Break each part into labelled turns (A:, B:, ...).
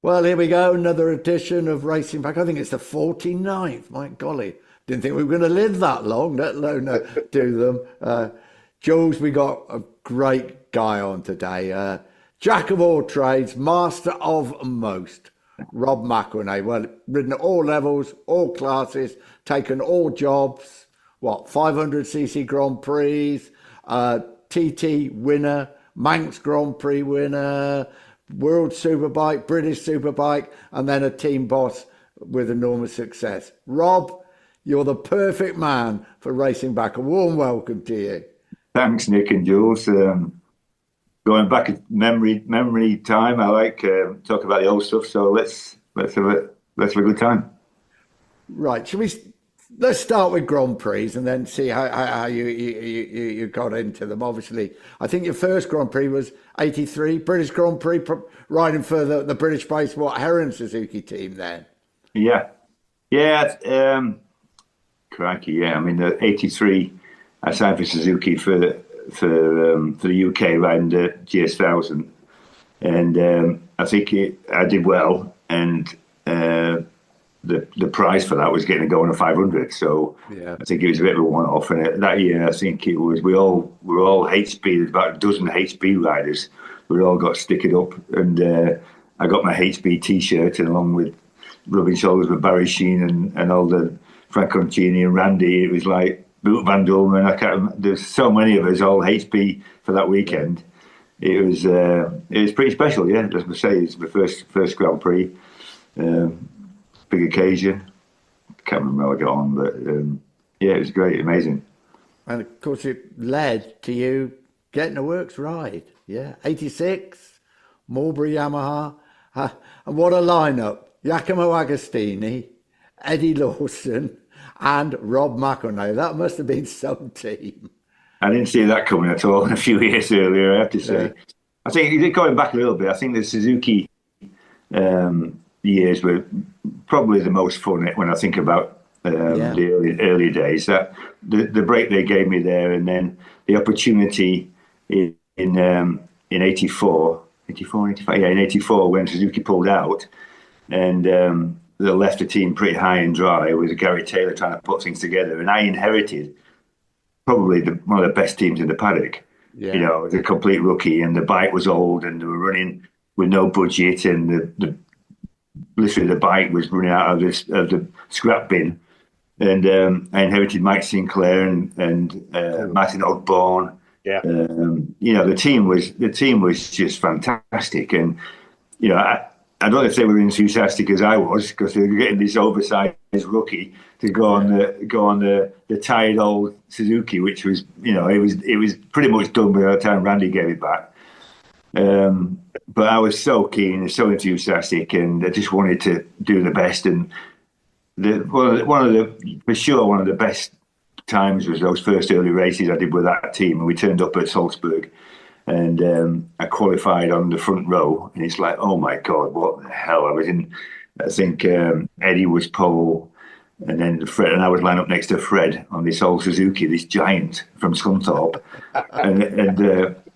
A: Well, here we go, another edition of Racing Back. I think it's the 49th. My golly, didn't think we were going to live that long, let alone do them. Jules, we got a great guy on today. Jack of all trades, master of most. Rob McElnea. Well, ridden at all levels, all classes, taken all jobs. What, 500cc Grand Prix, TT winner, Manx Grand Prix winner, World Superbike, British Superbike, and then a team boss with enormous success. Rob, you're the perfect man for Racing Back. A warm welcome to you.
B: Thanks, Nick and Jules. Going back at memory time, I like talk about the old stuff. So let's have a good time.
A: Right, let's start with Grand Prix and then see how you got into them. Obviously, I think your first Grand Prix was '83, British Grand Prix, riding for the British based Heron Suzuki team then.
B: Yeah. Crikey, yeah. I mean, the '83, I signed for Suzuki for the UK riding the GS1000, and I think I did well, and the prize for that was getting to go on a 500. So yeah. I think it was a bit of a one-off. And that year, I think it was we were all HB, about a dozen HB riders. We all got stickered up, and I got my HB T-shirt, and along with rubbing shoulders with Barry Sheen and all the Frank Concini and Randy. It was like Boot Van Dulman. I can't remember. There's so many of us all HB for that weekend. It was pretty special, yeah. As I say, it's my first Grand Prix. Big occasion. Can't remember how I got on, but yeah, it was great, amazing.
A: And of course, it led to you getting a works ride. Yeah, '86, Marlboro Yamaha, and what a lineup! Giacomo Agostini, Eddie Lawson, and Rob McElnea. That must have been some team.
B: I didn't see that coming at all a few years earlier, I have to say. Yeah. I think, going back a little bit, I think the Suzuki years were probably the most fun when I think about the early days. That the break they gave me there, and then the opportunity in '84, in '84 when Suzuki pulled out, and they left the team pretty high and dry with Gary Taylor trying to put things together, and I inherited probably one of the best teams in the paddock. Yeah. You know, I was a complete rookie, and the bike was old, and they were running with no budget, and literally the bike was running out of the scrap bin, and I inherited Mike Sinclair and Martin Ogborn. Yeah, you know, the team was just fantastic, and you know, I don't know if they were enthusiastic as I was, because they were getting this oversized rookie to go on the tired old Suzuki, which was, you know, it was pretty much done by the time Randy gave it back. But I was so keen and so enthusiastic, and I just wanted to do the best. And one of the best times was those first early races I did with that team, and we turned up at Salzburg, and I qualified on the front row, and it's like, oh my God, what the hell? I think Eddie was pole, and then Fred, and I was lined up next to Fred on this old Suzuki, this giant from Scunthorpe, and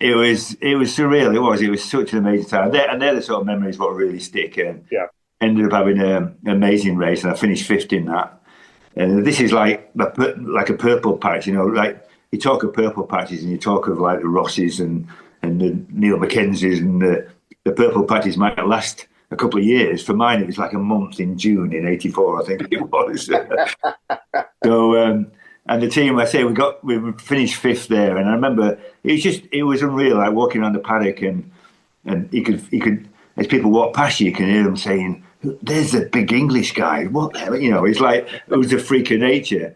B: it was surreal. It was such an amazing time. And they're the sort of memories what really stick. And ended up having an amazing race, and I finished fifth in that. And this is like a purple patch, you know, like you talk of purple patches, and you talk of like the Rosses and the Neil Mackenzies, and the purple patches might last a couple of years. For mine, it was like a month in June in '84, I think it was. So, and the team, I say, we finished fifth there, and I remember it was unreal. Like walking around the paddock, and you could as people walk past you can hear them saying, "There's a big English guy." What the hell? You know, it's like it was a freak of nature.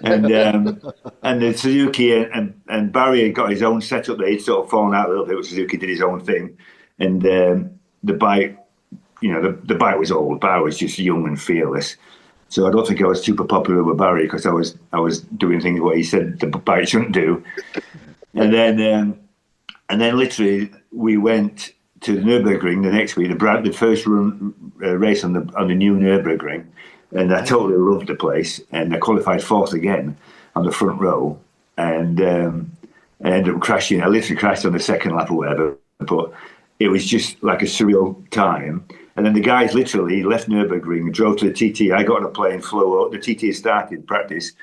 B: And the Suzuki and Barry had got his own setup there. He'd sort of fallen out a little bit. Suzuki did his own thing, and the bike. You know, the bike was old. Barry was just young and fearless. So I don't think I was super popular with Barry, because I was doing things what he said the bike shouldn't do. And then literally we went to the Nürburgring the next week, the first race on the new Nürburgring, and I totally loved the place. And I qualified fourth again on the front row, and I ended up crashing. I literally crashed on the second lap or whatever, but it was just like a surreal time. And then the guys literally left Nürburgring, drove to the TT. I got on a plane, flew out. The TT started practice.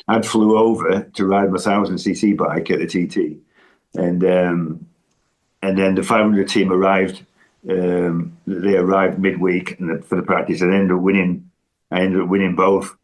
B: I flew over to ride my 1000cc bike at the TT. And then the 500 team arrived. They arrived midweek for the practice, and I ended up winning both.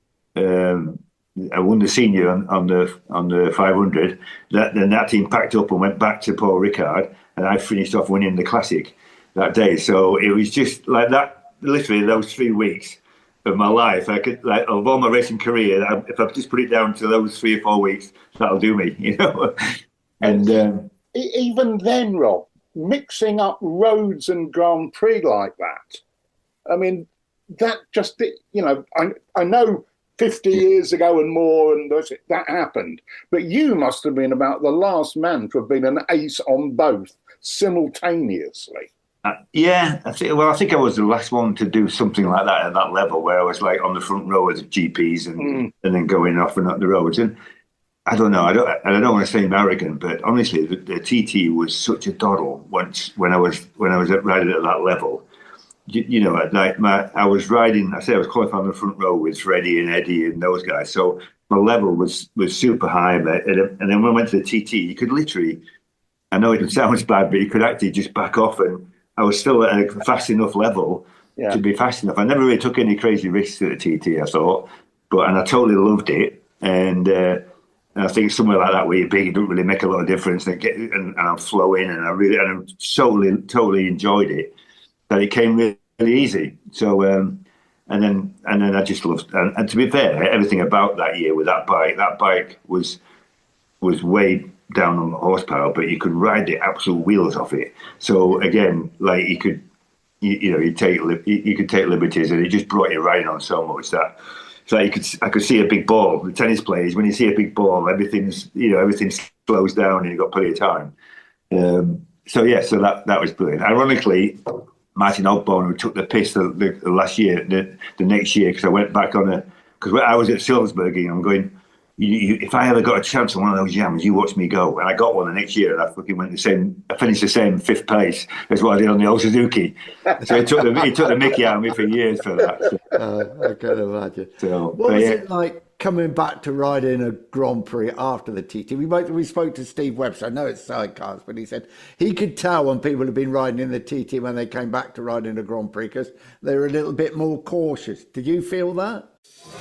B: I won the senior on the 500. Then that team packed up and went back to Paul Ricard, and I finished off winning the classic that day. So it was just like that. Literally, those 3 weeks of my life, I could, like, of all my racing career, if I just put it down to those 3 or 4 weeks, that'll do me, you know. And
C: even then, Rob, mixing up roads and Grand Prix like that, I mean, that just, you know, I know 50 years ago and more, and that happened, but you must have been about the last man to have been an ace on both simultaneously.
B: Yeah, I think I was the last one to do something like that at that level, where I was like on the front row of the GPs and then going off and up the roads. And I don't know, I don't want to seem arrogant, but honestly, the TT was such a doddle once when I was riding at that level. You know, like I was riding. I was qualifying on the front row with Freddie and Eddie and those guys. So my level was super high. And then when I went to the TT, you could literally, I know it sounds bad, but you could actually just back off, and I was still at a fast enough level to be fast enough. I never really took any crazy risks at the TT, I thought, and I totally loved it. And I think somewhere like that where you're big, it doesn't really make a lot of difference. And I'm flowing, and I totally enjoyed it. That it came really easy. So and then I just loved. And to be fair, everything about that year with that bike was way down on the horsepower, but you could ride the absolute wheels off it. So again, like you could take liberties, and it just brought you riding on so much that. So I could see a big ball. The tennis players, when you see a big ball, everything slows down, and you've got plenty of time. So that was brilliant. Ironically, Martin Ogborn, who took the piss the last year, the next year, because I went back because I was at Silversburg, and I'm going, if I ever got a chance on one of those jams, you watch me go. And I got one the next year, and I finished the same 5th place as what I did on the old Suzuki. So he took the mickey out of me for years for that.
A: I can imagine.
B: So,
A: what was it like coming back to riding a Grand Prix after the TT? We spoke to Steve Webster. I know it's sidecars, but he said he could tell when people had been riding in the TT when they came back to riding a Grand Prix because they were a little bit more cautious. Did you feel that?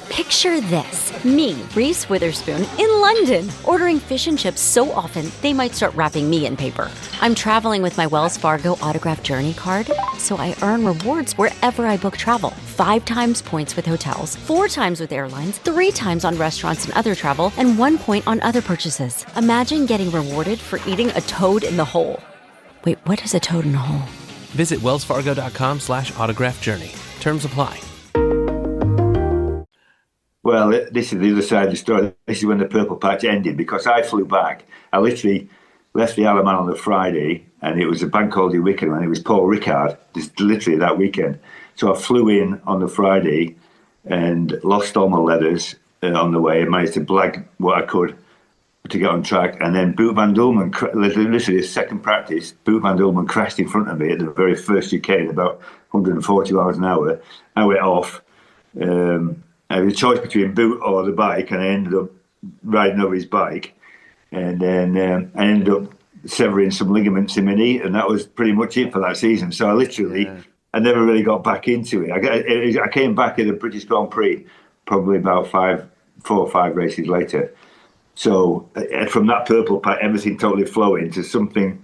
D: Picture this, me, Reese Witherspoon, in London, ordering fish and chips so often they might start wrapping me in paper. I'm traveling with my Wells Fargo Autograph Journey card, so I earn rewards wherever I book travel. 5 times points with hotels, 4 times with airlines, 3 times on restaurants and other travel, and 1 point on other purchases. Imagine getting rewarded for eating a toad in the hole. Wait, what is a toad in a hole?
E: Visit wellsfargo.com/autograph journey. Terms apply.
B: Well, this is the other side of the story. This is when the purple patch ended, because I flew back. I literally left the Isle of Man on the Friday, and it was a bank holiday weekend, and it was Paul Ricard, just literally that weekend. So I flew in on the Friday and lost all my leathers on the way, and managed to blag what I could to get on track. And then Boot van Dulman, literally the second practice, Boot van Dulman crashed in front of me at the very first chicane, about 140 miles an hour. I went off. I had a choice between Boot or the bike, and I ended up riding over his bike. And then I ended up severing some ligaments in my knee, and that was pretty much it for that season. So I never really got back into it. I came back at the British Grand Prix probably about 4 or 5 races later. So from that purple patch, everything totally flowing to something,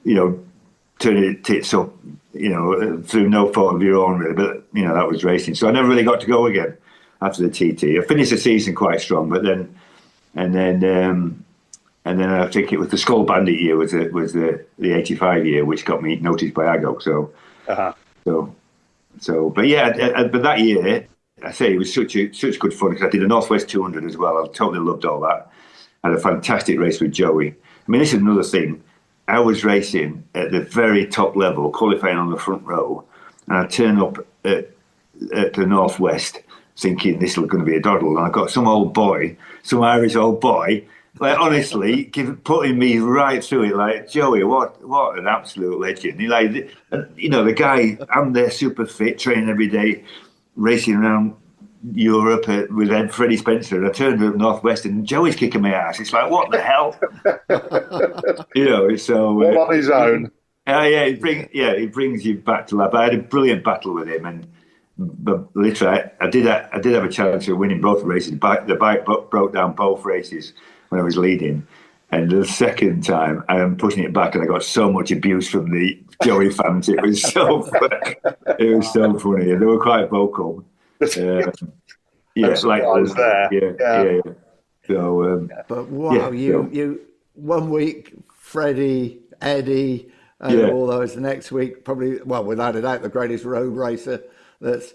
B: turning its tits up, through no fault of your own, really. But, that was racing. So I never really got to go again after the TT. I finished the season quite strong, but then I think it was the Skull Bandit year was the 85 year, which got me noticed by Aggo. But that year, I say it was such good fun, because I did a Northwest 200 as well. I totally loved all that. I had a fantastic race with Joey. I mean, this is another thing. I was racing at the very top level, qualifying on the front row, and I turn up at the Northwest thinking this was going to be a doddle, and I got some Irish old boy, like honestly, putting me right through it. Like Joey, what an absolute legend. The guy. I'm there, super fit, training every day, racing around Europe with Freddie Spencer. And I turned to Northwest, and Joey's kicking my ass. It's like, what the hell? So
C: all on his own.
B: It brings you back to life. I had a brilliant battle with him, but literally, I did have a chance of winning both races. The bike broke down both races when I was leading, and the second time I am pushing it back, and I got so much abuse from the Joey fans. It was so funny. It was so funny, and they were quite vocal.
C: Like I was there.
B: Yeah. So,
A: but wow, you 1 week Freddie, Eddie, and all those. The next week, probably, well, without a doubt, the greatest road racer that's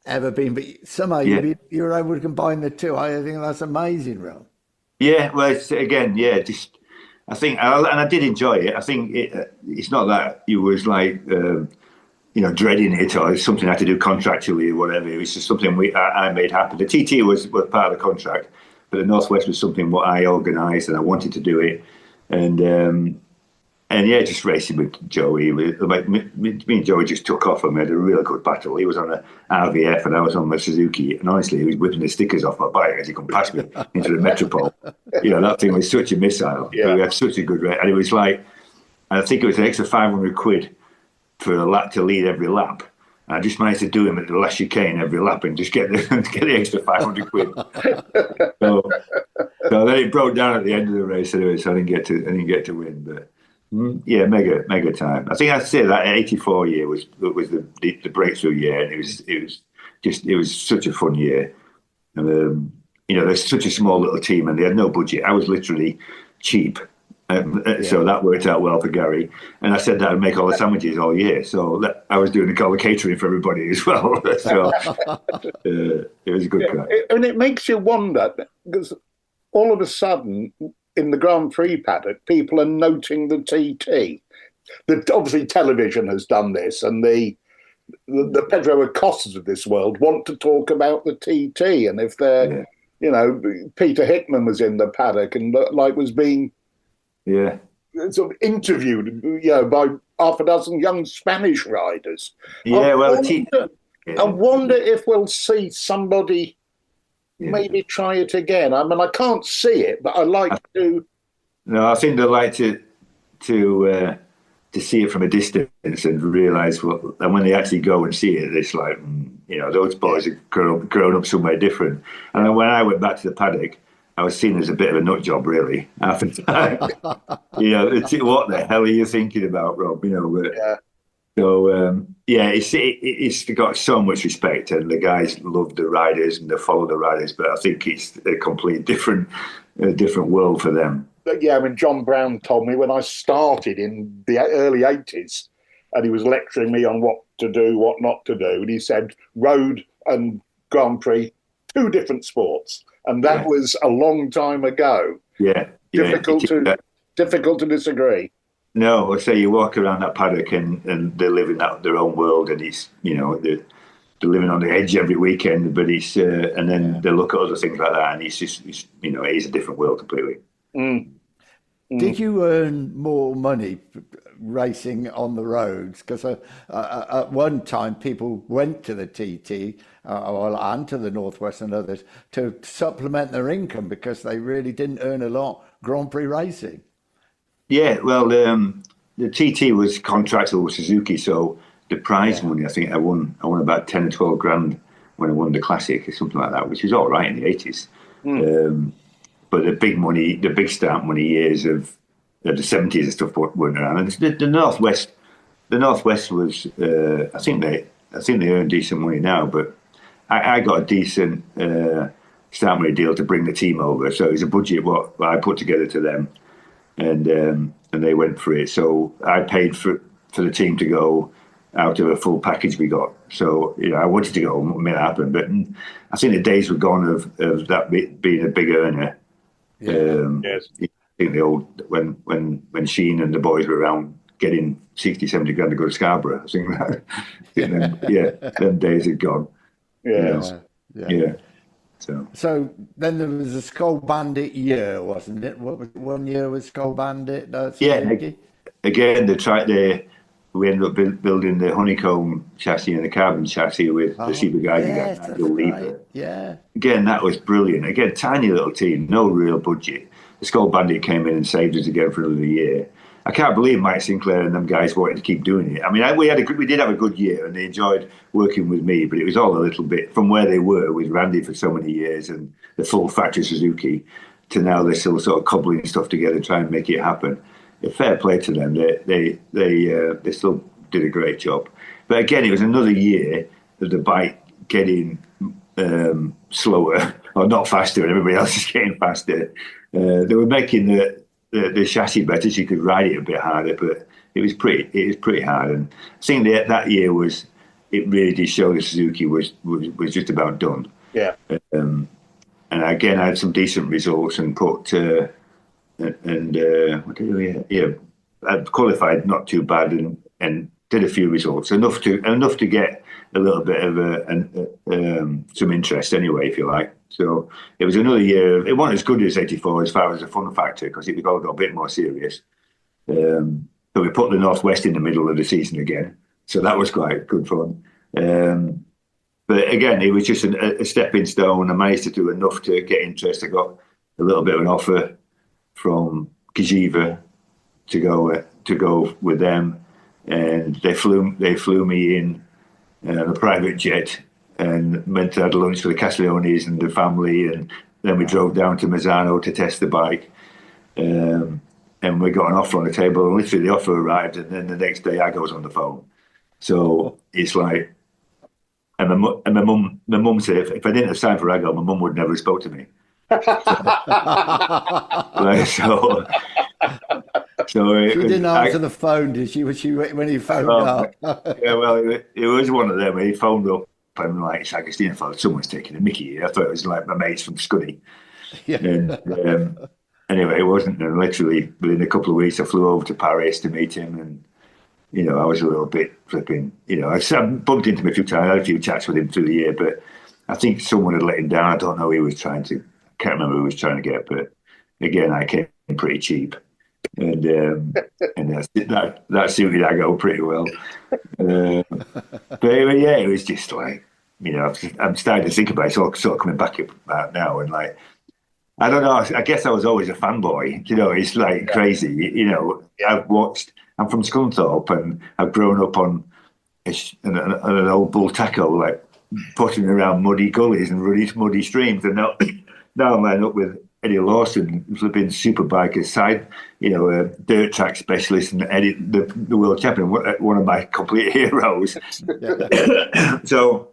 A: ever been. But somehow you were able to combine the two. I think that's amazing, Rob.
B: Yeah, well, I think, and I did enjoy it. I think it's not that you was like, dreading it or something I had to do contractually or whatever. It was just something I made happen. The TT was part of the contract, but the Northwest was something what I organised and I wanted to do it. And just racing with Joey. Me and Joey just took off and we had a really good battle. He was on an RVF and I was on my Suzuki. And honestly, he was whipping the stickers off my bike as he come past me into the Metropole. That thing was such a missile. Yeah. We had such a good race. And it was like, I think it was an extra 500 quid for a lap to lead every lap. And I just managed to do him at the last chicane every lap and just get the extra 500 quid. So then it broke down at the end of the race anyway, so I didn't get to win. But mega time. I think I'd say that 84 year was the breakthrough year, and it was such a fun year. And there's such a small little team, and they had no budget. I was literally cheap. So that worked out well for Gary. And I said that I'd make all the sandwiches all year. So I was doing all the catering for everybody as well. So it was a good crack.
C: And it makes you wonder, because all of a sudden, in the Grand Prix paddock, people are noting the TT. Obviously, television has done this, and the Pedro Acostas of this world want to talk about the TT. And if they're, Peter Hickman was in the paddock and was being sort of interviewed, by half a dozen young Spanish riders. I wonder if we'll see somebody maybe try it again. I mean, I can't see it, but I like to.
B: No, I think they like to see it from a distance and realise and when they actually go and see it, it's like, those boys have grown up somewhere different. And then when I went back to the paddock, I was seen as a bit of a nut job, really. Half the time, what the hell are you thinking about, Rob? So it's got so much respect, and the guys love the riders and they follow the riders. But I think it's a completely different world for them.
C: Yeah, I mean, John Brown told me when I started in the early 80s, and he was lecturing me on what to do, what not to do, and he said road and Grand Prix, two different sports. And that was a long time ago.
B: Yeah.
C: Difficult to disagree.
B: No, I say you walk around that paddock and they're living out their own world, and it's they're living on the edge every weekend. But it's and then they look at other things like that, and it's a different world completely.
A: Did you earn more money racing on the roads? Because at one time people went to the TT and to the Northwest and others to supplement their income because they really didn't earn a lot Grand Prix racing.
B: Yeah, well, the TT was contracted with Suzuki, so the prize money, I think I won about 10 or 12 grand when I won the Classic or something like that, which was all right in the 80s. But the big money, the big start money years of the 70s and stuff weren't around. And the Northwest was, I think they earn decent money now, but I got a decent start money deal to bring the team over. So it was a budget what I put together to them, and they went for it. So I paid for the team to go out of a full package we got. So I wanted to go and make it happen, but I think the days were gone of that being a big earner.
C: Yes.
B: I think the old when Sheen and the boys were around getting 60, 70 grand to go to Scarborough. I think that them days are gone.
C: Yeah.
A: So then there was a Skull Bandit year, wasn't it? What was 1 year with Skull Bandit? Suzuki?
B: Again, we ended up building the honeycomb chassis and the carbon chassis with the Super Guide.
A: Yes, that's right. Yeah.
B: Again, that was brilliant. Again, tiny little team, no real budget. The Skull Bandit came in and saved us again for another year. I can't believe Mike Sinclair and them guys wanted to keep doing it. I mean, we did have a good year, and they enjoyed working with me, but it was all a little bit from where they were with Randy for so many years and the full factory Suzuki to now they're still sort of cobbling stuff together, trying to make it happen. Fair play to them. They still did a great job. But again, it was another year of the bike getting slower or not faster, and everybody else is getting faster. They were making the chassis better, so you could ride it a bit harder, but it was pretty hard. And I think that year it really did show the Suzuki was just about done.
C: Yeah.
B: And again, I had some decent results and put what did we? Yeah, I qualified not too bad and did a few results enough to get a little bit of some interest anyway, if you like. So it was another year. It wasn't as good as '84 as far as the fun factor because it all got a bit more serious. So we put the Northwest in the middle of the season again, so that was quite good fun. But again, it was just a stepping stone. I managed to do enough to get interest. I got a little bit of an offer from Kijiva to go with them, and they flew me in a private jet and went to have lunch for the Castiglionis and the family, and then we drove down to Mazzano to test the bike, and we got an offer on the table, and literally the offer arrived, and then the next day I goes on the phone. So it's like, and my mum said if I didn't have signed for Agile, my mum would never have spoke to me. So
A: she didn't answer the phone, did she? Was she when he phoned up?
B: Yeah, well, it was one of them. He phoned up and like, it's Agostino phone. Someone's taking a mickey. I thought it was like my mates from Scuddy.
A: Yeah.
B: And anyway, it wasn't. And literally within a couple of weeks, I flew over to Paris to meet him, and I was a little bit flipping. I bumped into him a few times. I had a few chats with him through the year, but I think someone had let him down. I don't know who he was trying to. Can't remember who he was trying to get, but again, I came pretty cheap. And that suited Aggo pretty well. But yeah, it was just like, I'm starting to think about it. It's all sort of coming back about now, and like, I don't know. I guess I was always a fanboy. It's like crazy. I'm from Scunthorpe, and I've grown up on an old bull taco, like puttering around muddy gullies and muddy streams, and now I'm ending up with Eddie Lawson, flipping superbiker side, a dirt track specialist, and Eddie, the world champion, one of my complete heroes. So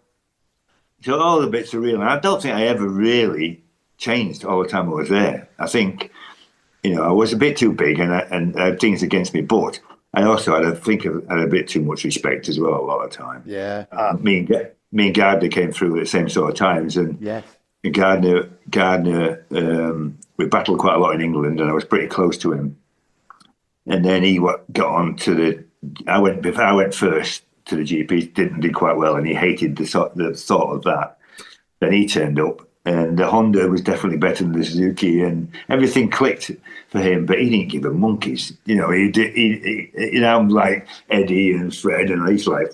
B: all the bits are real. And I don't think I ever really changed all the time I was there. I think, I was a bit too big and I had things against me, but I also had a bit too much respect as well a lot of the time.
A: Yeah.
B: Me and Gardner came through at the same sort of times, and
A: yes.
B: Gardner, we battled quite a lot in England, and I was pretty close to him. And then he got on to I went first to the GP, did quite well, and he hated the thought of that. Then he turned up, and the Honda was definitely better than the Suzuki, and everything clicked for him. But he didn't give a monkeys. I'm like Eddie and Fred, and he's like,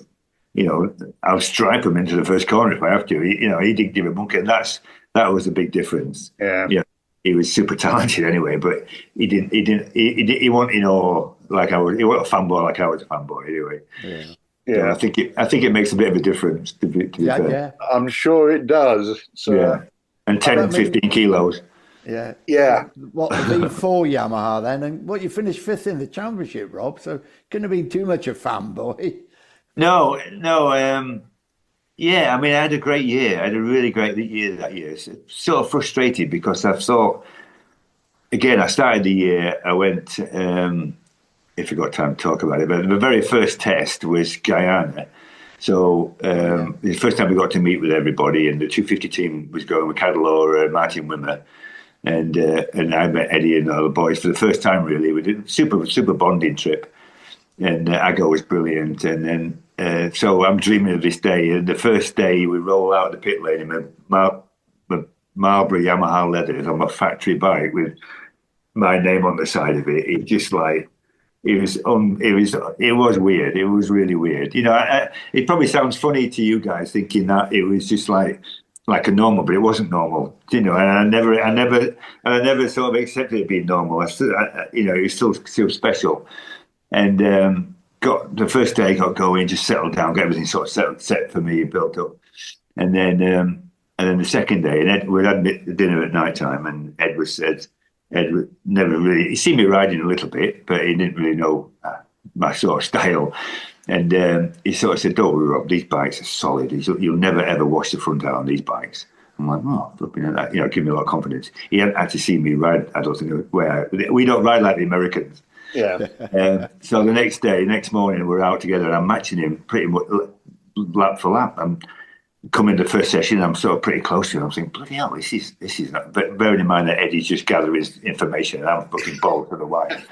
B: I'll stripe him into the first corner if I have to. He didn't give a monkey, and that was a big difference.
C: Yeah.
B: He was super talented anyway, but he wasn't in awe like I was. He wasn't a fanboy like I was a fanboy anyway.
C: Yeah.
B: So I think it makes a bit of a difference to be fair.
C: Yeah. I'm sure it does. So,
B: yeah. And 10 and 15 kilos.
A: Yeah.
C: Yeah.
A: What, the V4 Yamaha then? And you finished 5th in the championship, Rob, so couldn't have been too much a fanboy.
B: No. Yeah, I mean, I had a great year. I had a really great year that year. Sort of frustrated because I thought, again, I started the year, I went, if you've got time to talk about it, but the very first test was Guyana. So the first time we got to meet with everybody, and the 250 team was going with Cadalora and Martin Wimmer. And I met Eddie and all the boys for the first time, really. We did a super bonding trip. And Aggo was brilliant. And then, so I'm dreaming of this day. And the first day we roll out of the pit lane, and my Marlboro Yamaha leathers on my factory bike with my name on the side of it. It just like, it was weird. It was really weird. You know, it probably sounds funny to you guys thinking that it was just like a normal, but it wasn't normal. You know, and I never sort of accepted it being normal. You know, it was still special. And got the first day, got going, just settled down, got everything sort of set for me, built up, and then the second day, and we had dinner at night time, and Ed would never really, he seen me riding a little bit, but he didn't really know my sort of style. And he sort of said, "Don't worry, Rob, these bikes are solid. You'll never ever wash the front out on these bikes." I'm like, "Oh, flipping at that," you know, give me a lot of confidence. He hadn't had to see me ride. I don't think we don't ride like the Americans.
C: Yeah.
B: So the next morning, we're out together, and I'm matching him pretty much lap for lap. I'm coming the first session, I'm sort of pretty close to him. I'm thinking, bloody hell, this is not. But bearing in mind that Eddie's just gathering his information, and I'm fucking bold to the wire.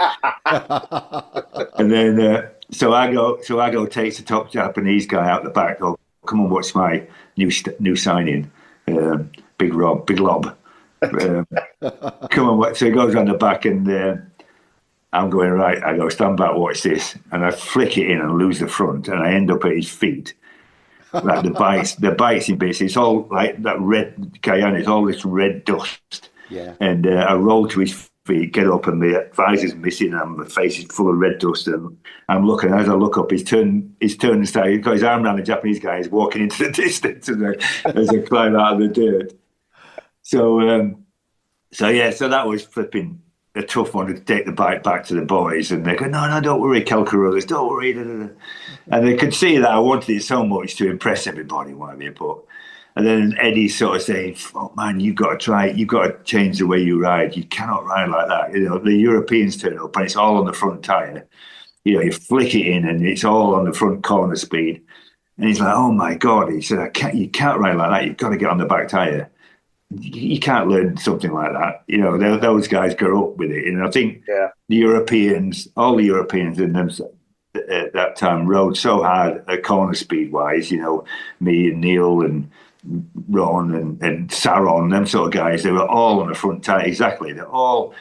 B: And then so I go takes the top Japanese guy out the back. Oh, come on, watch my new signing, Big Lob. Come on, watch. So he goes around the back, and I'm going, right. I go, stand back, watch this, and I flick it in and lose the front, and I end up at his feet. Like the bikes in bits. It's all like that red Cayenne. It's all this red dust.
A: Yeah.
B: And I roll to his feet, get up, and the visor's missing, and my face is full of red dust. And I'm looking. As I look up, he's turned and started. He's got his arm around the Japanese guy. He's walking into the distance as I climb out of the dirt. So that was flipping a tough one to take the bike back to the boys, and they go, no, don't worry, Calcarolas, don't worry. And they could see that I wanted it so much to impress everybody, whatever you put. And then Eddie sort of saying, "Oh man, you've got to try it. You've got to change the way you ride. You cannot ride like that." You know, the Europeans turn up and it's all on the front tire. You know, you flick it in and it's all on the front corner speed. And he's like, "Oh my God," he said, you can't ride like that. You've got to get on the back tire. You can't learn something like that. You know, those guys grow up with it. And I think the Europeans, all the Europeans in them at that time rode so hard at corner speed wise, you know, me and Neil and Ron and Saron, them sort of guys, they were all on the front tire. Exactly. They're all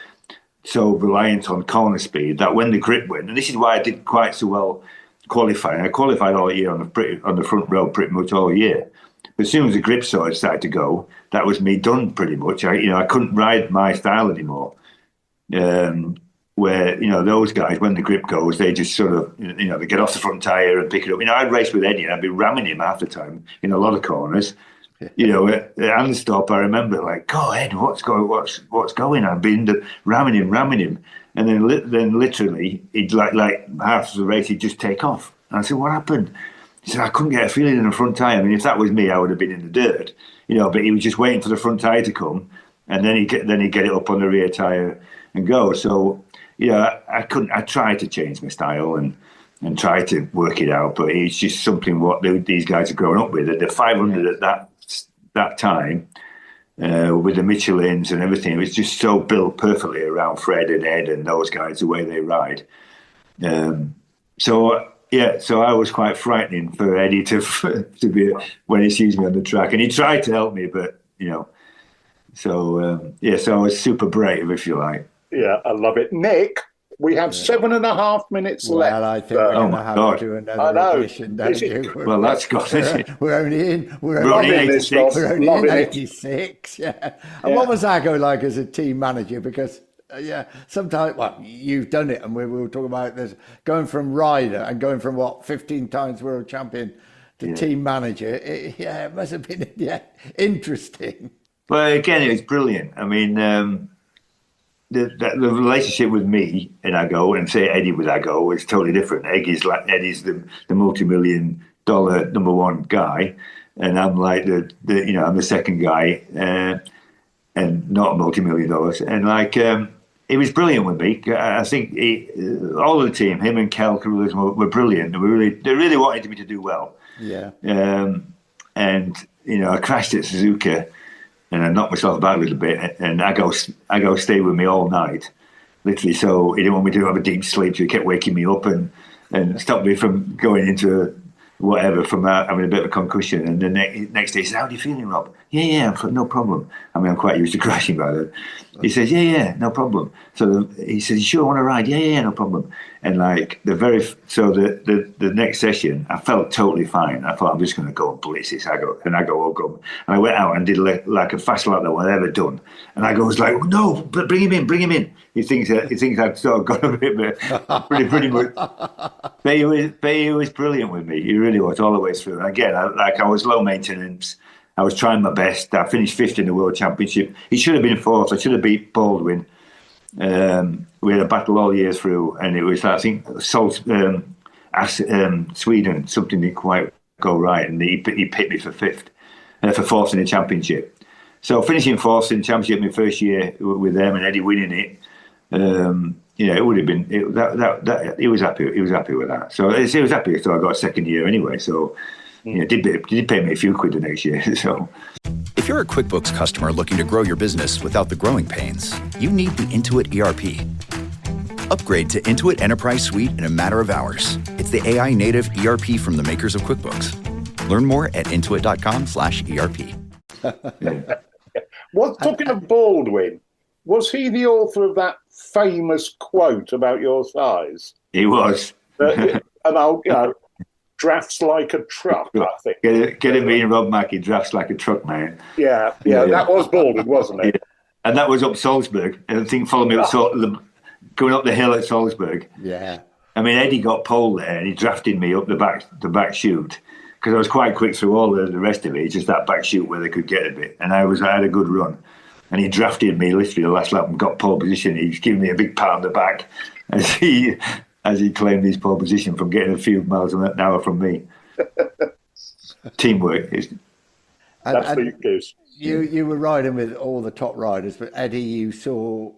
B: so reliant on corner speed that when the grip went, and this is why I did quite so well qualifying. I qualified all year on the front row pretty much all year. As soon as the grip sort of started to go, that was me done pretty much. I couldn't ride my style anymore. Where, you know, those guys, when the grip goes, they just sort of, you know, they get off the front tire and pick it up. You know, I'd race with Eddie and I'd be ramming him half the time in a lot of corners. You know, at the hand stop, I remember like, "Go Ed, what's going? I've been ramming him. And then literally, he'd like half the race, he'd just take off. And I said, "What happened?" He said, "I couldn't get a feeling in the front tire. I mean, if that was me, I would have been in the dirt, you know." But he was just waiting for the front tire to come, and then he'd get it up on the rear tire and go. So, yeah, I couldn't. I tried to change my style and try to work it out, but it's just something what these guys are growing up with. The 500 at that time, with the Michelins and everything, it was just so built perfectly around Fred and Ed and those guys, the way they ride. So I was quite frightening for Eddie to be when he sees me on the track, and he tried to help me, but you know, so I was super brave, if you like.
C: Yeah, I love it, Nick. We have 7.5 minutes left.
A: Well, I think we're going to have to do another edition, don't you?
B: Well, that's got it.
A: We're only in
B: 86.
A: We're only in 86, yeah. And what was that go like as a team manager? Because, sometimes, well, you've done it, and we were talking about this, going from Ryder and going from, 15 times world champion to team manager. It must have been, interesting.
B: Well, again, it was brilliant. I mean, the relationship with me and Ago, and say Eddie with Ago, is totally different. Eddie's the multi-million-dollar number one guy, and I'm like I'm the second guy, and not multi-million dollars. And like he was brilliant with me. I think all of the team, him and Cal were brilliant. They really wanted me to do well.
A: Yeah.
B: And I crashed at Suzuki. And I knocked myself about a little bit, and I go stay with me all night, literally. So he didn't want me to have a deep sleep, so he kept waking me up and stopped me from going into whatever from having a bit of a concussion. And the next day he said, "How are you feeling, Rob?" Yeah, no problem. I mean, I'm quite used to crashing by then. He says, yeah, no problem. So he says, "You sure want to ride?" Yeah, no problem. And like the next session, I felt totally fine. I thought, I'm just going to go and blitz this. I go, oh, go. And I went out and did like a fast lap that I've ever done. And I was like, "No, but bring him in. He thinks I've sort of got a bit, pretty much. But he was brilliant with me. He really was all the way through. And again, I was low maintenance. I was trying my best. I finished 5th in the World Championship. He should have been 4th. I should have beat Baldwin. We had a battle all year through, and it was, I think, Sweden, something didn't quite go right, and he picked me for 4th in the championship. So finishing 4th in the championship my first year with them and Eddie winning it, it would have been he was happy. He was happy with that. So he was happy until I got a second year anyway. So did pay me a few quid the next year. So.
F: If you're a QuickBooks customer looking to grow your business without the growing pains, you need the Intuit ERP. Upgrade to Intuit Enterprise Suite in a matter of hours. It's the AI native ERP from the makers of QuickBooks. Learn more at intuit.com/ERP.
C: Well, talking of Baldwin, was he the author of that famous quote about your size?
B: He was.
C: About, drafts like a truck, I think.
B: Get me and Rob Mackie drafts like a truck, man.
C: Yeah, that was Baldwin, wasn't it?
B: Yeah. And that was up Salzburg. And I think followed me up going up the hill at Salzburg.
A: Yeah.
B: I mean, Eddie got pole there, and he drafted me up the back chute because I was quite quick through all the rest of it. It's just that back chute where they could get a bit, and I had a good run. And he drafted me literally the last lap and got pole position. He's giving me a big pat on the back as he claimed his pole position from getting a few miles an hour from me. Teamwork is.
C: That's the goose.
A: You were riding with all the top riders, but Eddie, you saw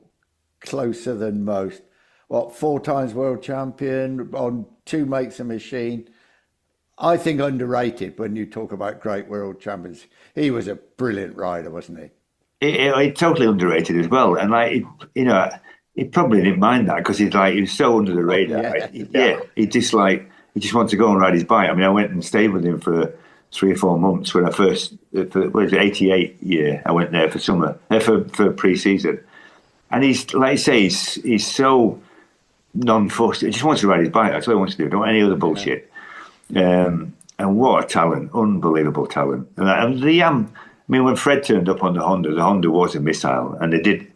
A: closer than most. 4 times world champion on 2 makes a machine. I think underrated when you talk about great world champions. He was a brilliant rider, wasn't he?
B: He totally underrated as well, and he probably didn't mind that because he was so under the radar. He just wanted to go and ride his bike. I mean, I went and stayed with him for 3 or 4 months when I first, '88 year, I went there for summer, for pre-season. And he's, like I say, he's so non-fussed. He just wants to ride his bike. That's all he wants to do. Don't want any other bullshit. And what a talent, unbelievable talent. And when Fred turned up on the Honda was a missile, and they did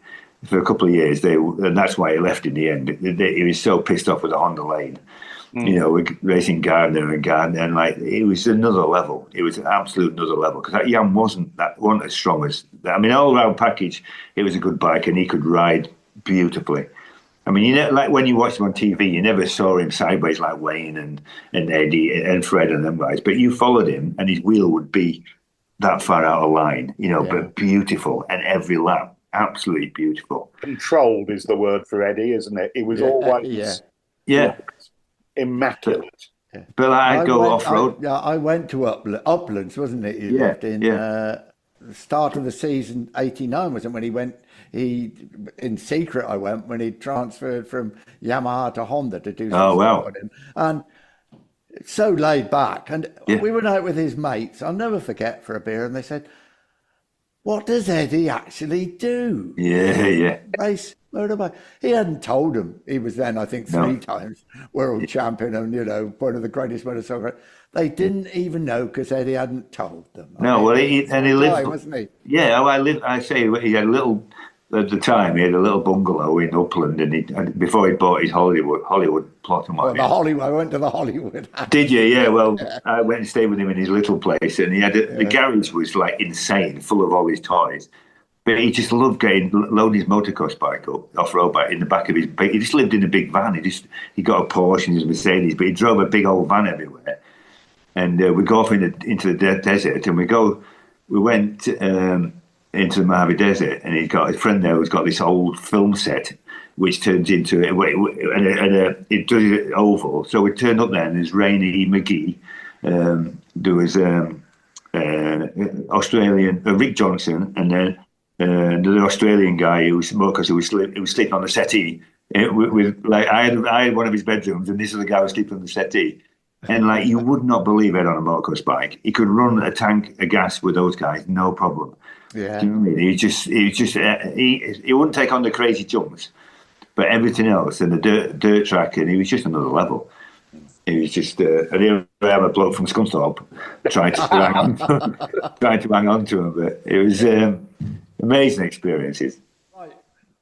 B: for a couple of years. And that's why he left in the end. He was so pissed off with the Honda lane, with racing Gardner, and it was another level. It was an absolute another level because that Yam wasn't as strong as. I mean, all round package, it was a good bike, and he could ride beautifully. I mean, like when you watched him on TV, you never saw him sideways like Wayne and Eddie and Fred and them guys. But you followed him, and his wheel would be that far out of line, but beautiful, and every lap, absolutely beautiful.
C: Controlled is the word for Eddie, isn't it? It was always immaculate.
B: But I'd go off road.
A: I went to Uplands, wasn't it? You lived in the start of the season '89, wasn't it? When he went. In secret, I went when he transferred from Yamaha to Honda to do some stuff with him. And so laid back. And we went out with his mates. I'll never forget, for a beer. And they said, "What does Eddie actually do?"
B: Yeah.
A: Race motorbike. He hadn't told them. He was then, I think, 3 times world champion and, one of the greatest motorcyclists. They didn't even know because Eddie hadn't told them.
B: He lived,
A: wasn't he?
B: Yeah, I say he had a little. At the time, he had a little bungalow in Upland, and before he bought his Hollywood plot.
A: I went to the Hollywood.
B: Did you? Yeah. Well, I went and stayed with him in his little place, and he had the garage was like insane, full of all his toys. But he just loved loading his motocross bike up, off-road bike, in the back of his bike. He just lived in a big van. He got a Porsche and his Mercedes, but he drove a big old van everywhere. And we go off into the desert, and we went. Into the Mojave Desert, and he's got his friend there who's got this old film set, which turns into it does it oval. So we turned up there, and there's Rainey McGee. There was Australian Rick Johnson, and then the Australian guy who was sleeping on the settee. With I had one of his bedrooms, and this is the guy who was sleeping on the settee. And like, you would not believe it on a motocross bike. He could run a tank of gas with those guys, no problem.
A: Yeah.
B: Do you know what I mean? He wouldn't take on the crazy jumps, but everything else and the dirt track, and he was just another level. He was just, and here I am, a bloke from Scunthorpe, trying to hang on to him. But it was amazing experiences.
A: Right.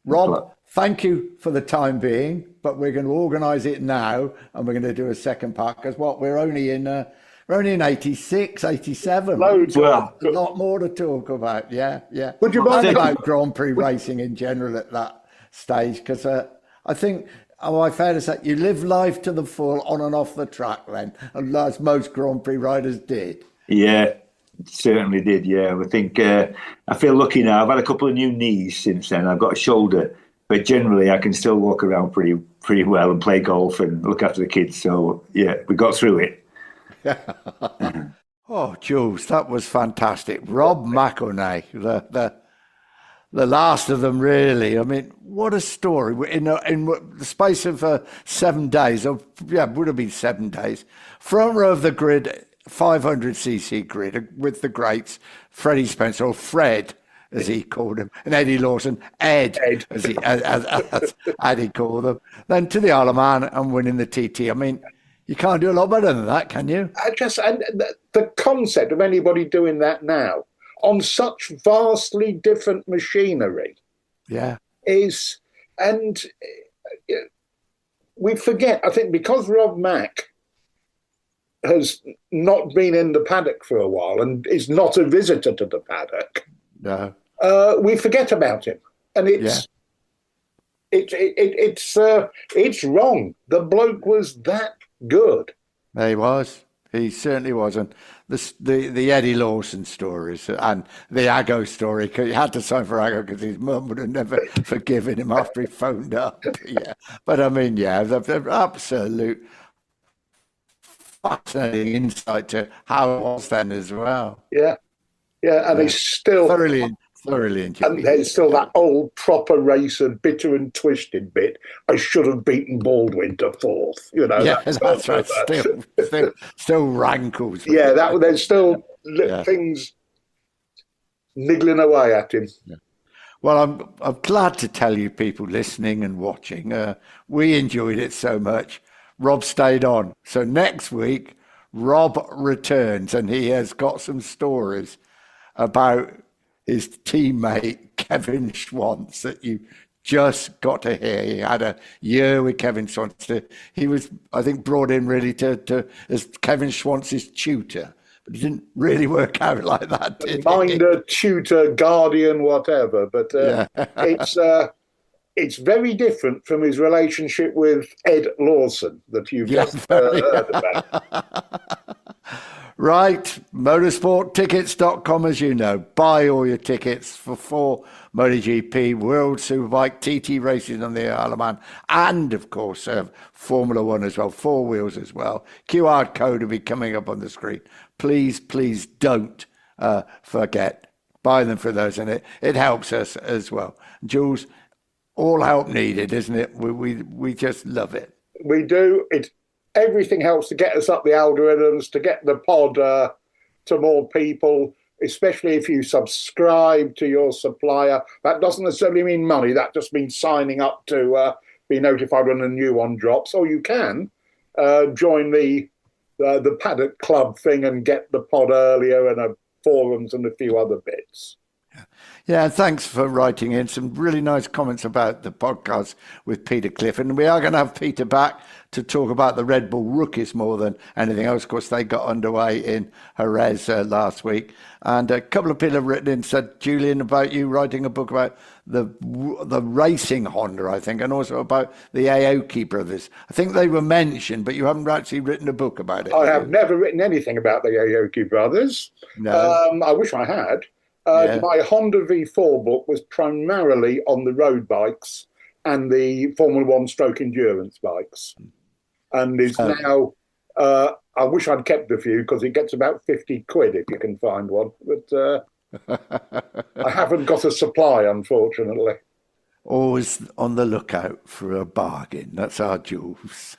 A: Rob, thank you for the time being, but we're going to organise it now, and we're going to do a second part because we're only in 86, 87.
C: Loads.
B: Well,
A: A lot more to talk about. Yeah.
C: Would you mind
A: about Grand Prix racing in general at that stage? Because I think, fair to say, you live life to the full on and off the track then, as most Grand Prix riders did.
B: Yeah, certainly did. Yeah, I think I feel lucky now. I've had a couple of new knees since then. I've got a shoulder, but generally I can still walk around pretty well and play golf and look after the kids. So yeah, we got through it.
A: Oh, Jules, that was fantastic. Rob McElnea, the last of them, really. I mean, what a story. In the space of 7 days, it would have been 7 days, front row of the grid, 500cc grid with the greats, Freddie Spencer, or Fred, as he called him, and Eddie Lawson, Ed. As he called them. Then to the Isle of Man and winning the TT. I mean, you can't do a lot better than that, can you?
C: And the concept of anybody doing that now on such vastly different machinery, is, and we forget. I think because Rob Mac has not been in the paddock for a while and is not a visitor to the paddock, we forget about him, and it's wrong. The bloke was that good.
A: He was. He certainly was. And the Eddie Lawson stories and the Aggo story, he had to sign for Aggo because his mum would have never forgiven him after he phoned up. Yeah. But I mean, the absolute fascinating insight to how it was then as well.
C: Yeah. And he's still
A: thoroughly enjoyed.
C: And there's still that old proper racer, bitter and twisted bit. I should have beaten Baldwin to fourth.
A: Yeah, that's right. Still rankles.
C: Yeah, there's still things niggling away at him.
A: Yeah. Well, I'm glad to tell you, people listening and watching, we enjoyed it so much. Rob stayed on. So next week, Rob returns, and he has got some stories about his teammate Kevin Schwantz that you just got to hear. He had a year with Kevin Schwantz. He was, I think, brought in really to as Kevin Schwantz's tutor, but it didn't really work out like that, did it?
C: Minder, tutor, guardian, whatever. But it's very different from his relationship with Ed Lawson that you've just heard about.
A: Right, motorsporttickets.com, as you know. Buy all your tickets for 4 MotoGP, World Superbike, TT races on the Isle of Man, and, of course, Formula One as well, 4 wheels as well. QR code will be coming up on the screen. Please don't forget. Buy them for those, and it helps us as well. Jules, all help needed, isn't it? We just love it.
C: We do. Everything helps to get us up the algorithms, to get the pod to more people, especially if you subscribe to your supplier. That doesn't necessarily mean money. That just means signing up to be notified when a new one drops. Or you can join the Paddock Club thing and get the pod earlier, and forums and a few other bits.
A: Yeah, and thanks for writing in some really nice comments about the podcast with Peter Clifford. And we are going to have Peter back to talk about the Red Bull rookies more than anything else. Of course, they got underway in Jerez last week. And a couple of people have written in, said, Julian, about you writing a book about the racing Honda, I think, and also about the Aoki brothers. I think they were mentioned, but you haven't actually written a book about it.
C: I have never written anything about the Aoki brothers.
A: No.
C: I wish I had. My Honda V4 book was primarily on the road bikes and the Formula One stroke endurance bikes, and is now. I wish I'd kept a few because it gets about 50 quid if you can find one, but I haven't got a supply, unfortunately.
A: Always on the lookout for a bargain. That's our Jules.